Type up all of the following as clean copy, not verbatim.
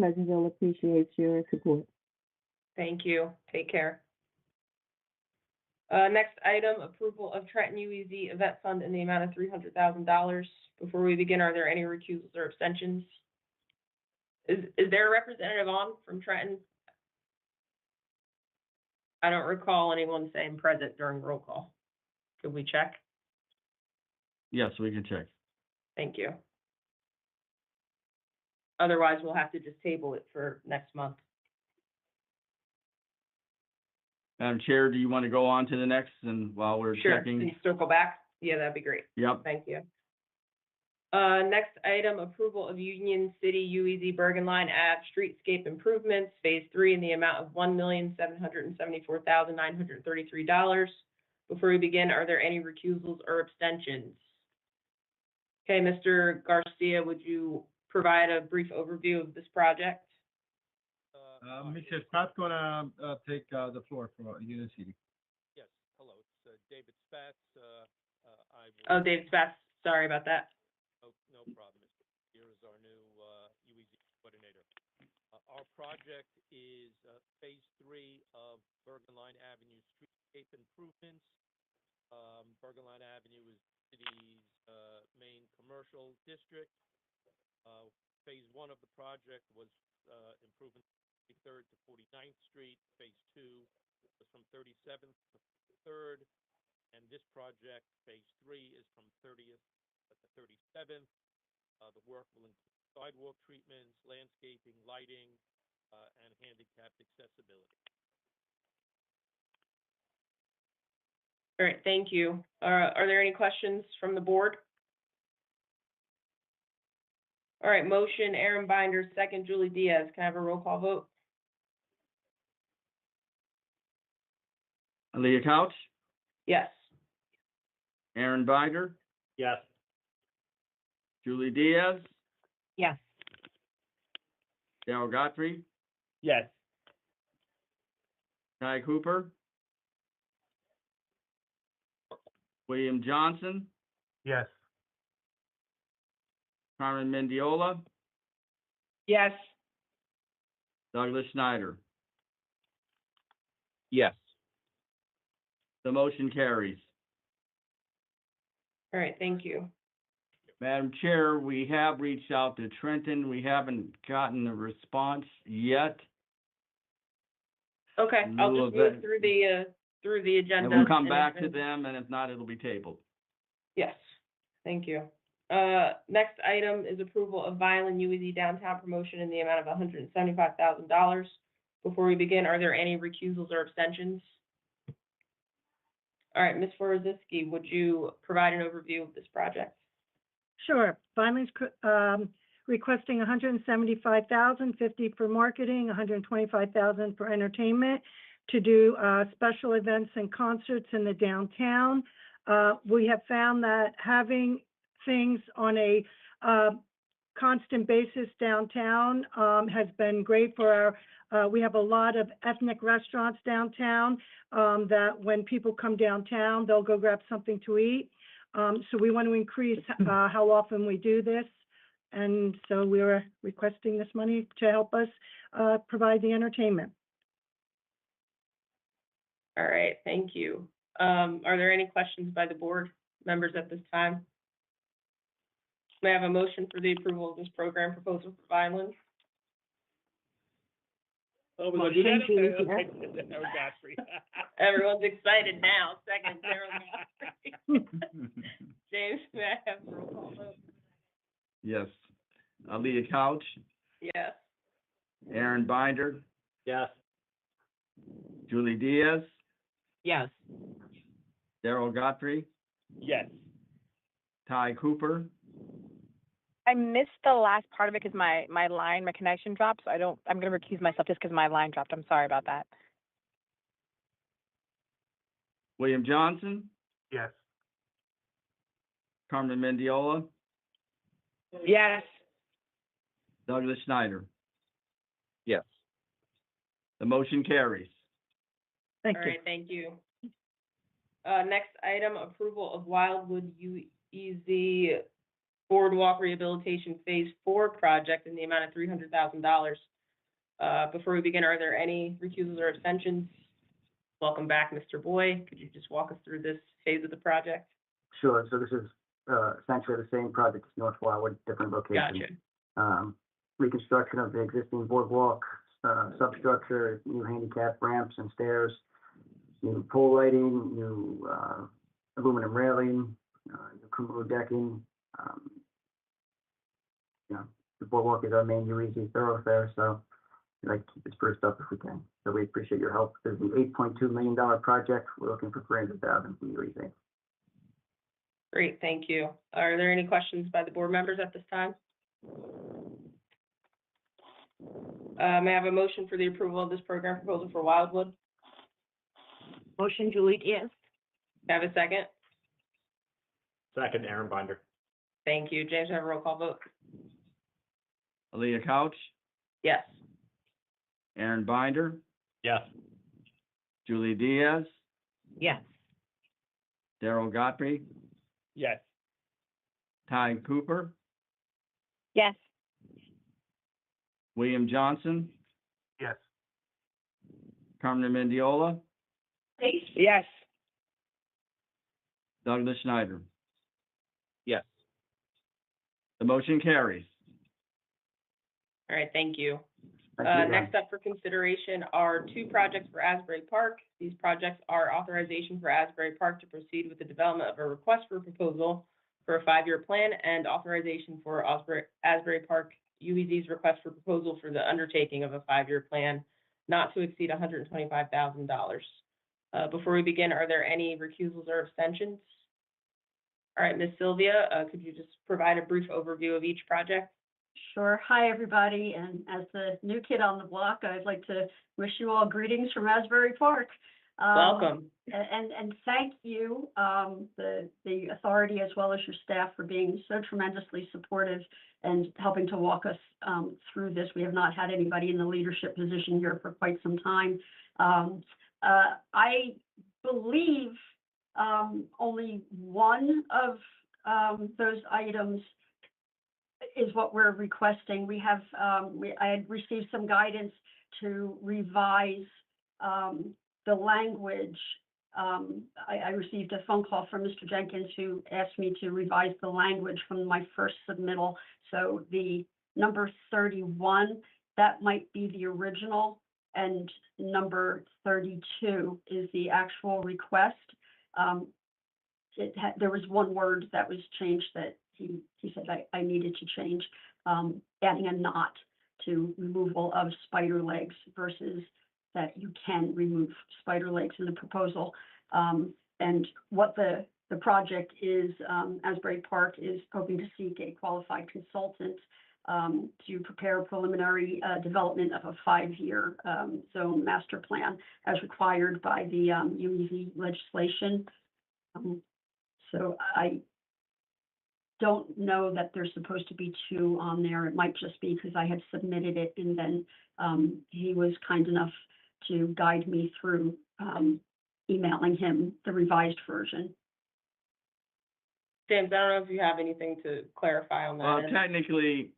Pleasantville appreciates your support. Thank you. Take care. Next item, approval of Trenton UEZ event fund in the amount of $300,000. Before we begin, are there any recusals or abstentions? Is there a representative on from Trenton? I don't recall anyone saying present during roll call. Could we check? Yes, we can check. Thank you. Otherwise, we'll have to just table it for next month. Madam Chair, do you want to go on to the next, and while we're Sure. checking? Can you circle back? Yeah, that'd be great. Yep. Thank you. Next item, approval of Union City UEZ Bergen Line Ave Streetscape Improvements, Phase 3, in the amount of $1,774,933. Before we begin, are there any recusals or abstentions? Okay, Mr. Garcia, would you provide a brief overview of this project? Mr. Scott's gonna take the floor for Union City. Yes, hello, it's David Spatz. Oh, David Spatz, sorry about that. Oh, no problem. Here is our new UEZ coordinator. Our project is Phase 3 of Bergen Line Avenue Streetscape Improvements. Bergen Line Avenue is the city's main commercial district. Phase 1 of the project was improving 33rd to 49th Street. Phase 2 was from 37th to 3rd. And this project, Phase 3, is from 30th to 37th. The work will include sidewalk treatments, landscaping, lighting, and handicapped accessibility. All right, thank you. Are there any questions from the board? All right, motion, Aaron Binder, second, Julie Diaz. Can I have a roll call vote? Leah Couch, Yes. Aaron Binder, Yes. Julie Diaz, Yes. Darrell Godfrey, Yes. Ty Cooper, William Johnson, Yes. Carmen Mendiola, Yes. Douglas Schneider. Yes. The motion carries. All right, thank you. Madam Chair, we have reached out to Trenton. We haven't gotten a response yet. Okay, I'll Rule just of move through the agenda. And we'll come and back to then- them, and if not, it'll be tabled. Yes, thank you. Next item is approval of Violin UEZ downtown promotion in the amount of $175,000. Before we begin, are there any recusals or abstentions? All right, Ms. Forozitsky, would you provide an overview of this project? Sure. Vineland's requesting $175,050 for marketing, $125,000 for entertainment to do special events and concerts in the downtown. We have found that having things on a constant basis downtown has been great for our, we have a lot of ethnic restaurants downtown that when people come downtown, they'll go grab something to eat. So we want to increase how often we do this. And so we're requesting this money to help us provide the entertainment. All right, thank you. Are there any questions by the board members at this time? May I have a motion for the approval of this program proposal for Vineland? Oh, we're gonna do that? Aaron Godfrey. Everyone's excited now. Second, Darrell Godfrey. James, may I have a roll call vote? Yes. Leah Couch, Yes. Aaron Binder, Yes. Julie Diaz, Yes. Darrell Godfrey, Yes. Ty Cooper, I missed the last part of it because my connection dropped. So I'm going to recuse myself just because my line dropped. I'm sorry about that. William Johnson, Yes. Carmen Mendiola, Yes. Douglas Schneider. Yes. The motion carries. Thank All you. right, thank you. Next item, approval of Wildwood UEZ Boardwalk Rehabilitation Phase 4 project in the amount of $300,000. Before we begin, are there any recusals or abstentions? Welcome back, Mr. Boyd. Could you just walk us through this phase of the project? Sure. So this is essentially the same project as North Wildwood, different location. Gotcha. Reconstruction of the existing boardwalk, substructure, new handicap ramps and stairs, new pole lighting, new aluminum railing, new cupola decking. The boardwalk is our main UEZ thoroughfare, so we'd like to keep it spruced up if we can. So we appreciate your help. This is an $8.2 million project. We're looking for $300,000 from UEZ. Great, thank you. Are there any questions by the board members at this time? May I have a motion for the approval of this program proposal for Wildwood? Motion, Julie Diaz. May I have a second? Second, Aaron Binder. Thank you. James, have a roll call vote? Leah Couch, Yes. Aaron Binder, Yes. Julie Diaz, Yes. Darrell Godfrey, Yes. Ty Cooper, Yes. William Johnson, Yes. Carmen Mendiola, Yes. Douglas Schneider. Yes. The motion carries. All right, thank you. Thank you again. Next up for consideration are two projects for Asbury Park. These projects are authorization for Asbury Park to proceed with the development of a request for proposal for a 5-year plan and authorization for Asbury Park UEZ's request for proposal for the undertaking of a 5-year plan not to exceed $125,000. Before we begin, are there any recusals or abstentions? All right, Ms. Sylvia, could you just provide a brief overview of each project? Sure. Hi, everybody. And as the new kid on the block, I'd like to wish you all greetings from Asbury Park. Welcome. And thank you, the authority as well as your staff for being so tremendously supportive and helping to walk us through this. We have not had anybody in the leadership position here for quite some time. I believe only one of those items is what we're requesting. We have, I had received some guidance to revise the language. I received a phone call from Mr. Jenkins who asked me to revise the language from my first submittal. So the number 31, that might be the original, and number 32 is the actual request. There was one word that was changed that he said I needed to change, adding a not to removal of spider legs versus that you can remove spider legs in the proposal. And what the project is, Asbury Park is hoping to seek a qualified consultant to prepare a preliminary development of a 5-year zone master plan as required by the UEZ legislation. So I don't know that there's supposed to be 2 on there. It might just be because I had submitted it and then he was kind enough to guide me through emailing him the revised version. James, I don't know if you have anything to clarify on that. Technically,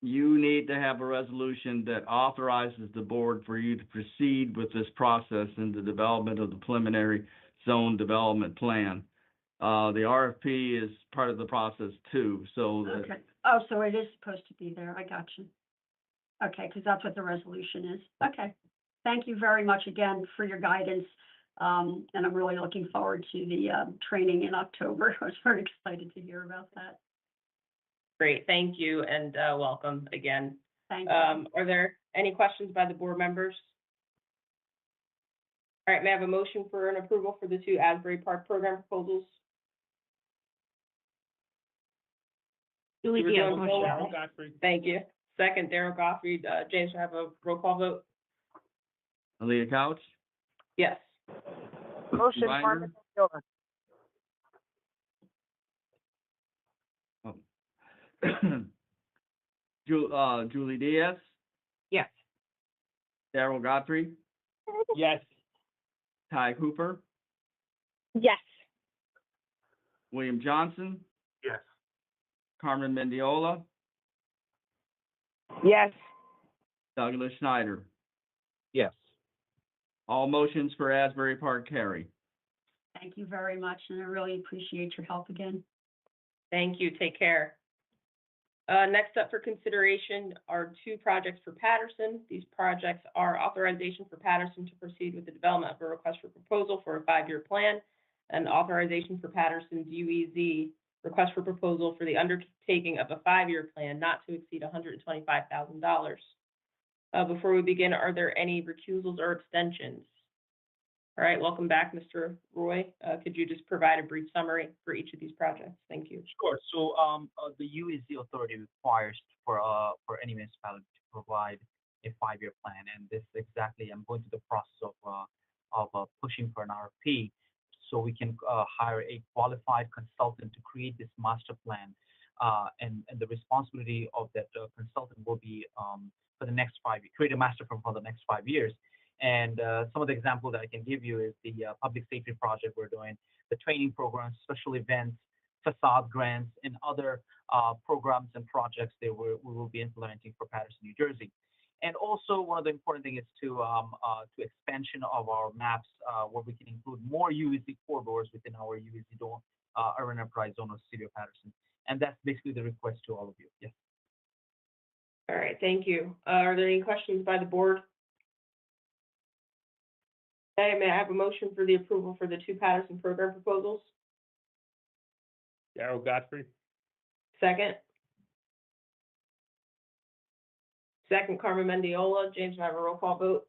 you need to have a resolution that authorizes the board for you to proceed with this process in the development of the preliminary zone development plan. The RFP is part of the process too, so. Okay. Oh, so it is supposed to be there. I got you. Okay, because that's what the resolution is. Okay. Thank you very much again for your guidance. And I'm really looking forward to the training in October. I was very excited to hear about that. Great, thank you, and welcome again. Thank you. Are there any questions by the board members? All right, may I have a motion for an approval for the 2 Asbury Park program proposals? Julie You were Diaz. doing so well. Thank you. Second, Darrell Godfrey. James, have a roll call vote? Leah Couch, Yes. Motion, Binder? Carmen Oh. Julie Diaz, Yes. Darrell Godfrey, Yes. Ty Cooper, Yes. William Johnson, Yes. Carmen Mendiola, Yes. Douglas Schneider. Yes. All motions for Asbury Park carry. Thank you very much, and I really appreciate your help again. Thank you, take care. Next up for consideration are two projects for Patterson. These projects are authorization for Patterson to proceed with the development of a request for proposal for a 5-year plan, and authorization for Patterson's UEZ request for proposal for the undertaking of a 5-year plan not to exceed $125,000. Before we begin, are there any recusals or abstentions? All right, welcome back, Mr. Roy. Could you just provide a brief summary for each of these projects? Thank you. Sure. So, the UEZ authority requires for any municipality to provide a 5-year plan, and this exactly, I'm going through the process of pushing for an RFP, so we can hire a qualified consultant to create this master plan, and the responsibility of that consultant will be for the next 5 years, create a master plan for the next 5 years. And some of the examples that I can give you is the public safety project we're doing, the training programs, special events, facade grants, and other programs and projects that we will be implementing for Patterson, New Jersey. And also, one of the important things is to expansion of our maps, where we can include more UEZ corridors within our UEZ urban enterprise zone of the city of Patterson. And that's basically the request to all of you. Yes. All right, thank you. Are there any questions by the board? Okay, may I have a motion for the approval for the two Patterson program proposals? Darrell Godfrey? Second? Second, Carmen Mendiola. James, may I have a roll call vote?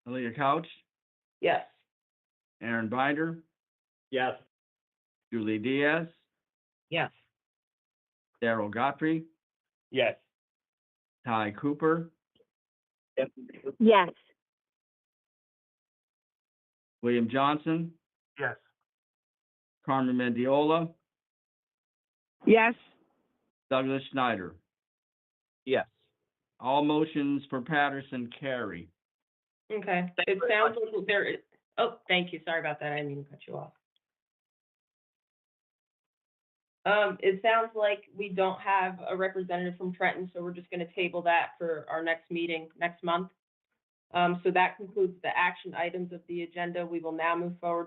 Leah Couch, Yes. Aaron Binder, Yes. Julie Diaz, Yes. Darrell Godfrey, Yes. Ty Cooper, Yes. William Johnson, Yes. Carmen Mendiola, Yes. Douglas Schneider. Yes. All motions for Patterson carry. Okay, it sounds like there is, oh, thank you, sorry about that, I didn't mean to cut you off. It sounds like we don't have a representative from Trenton, so we're just gonna table that for our next meeting next month. So that concludes the action items of the agenda. We will now move forward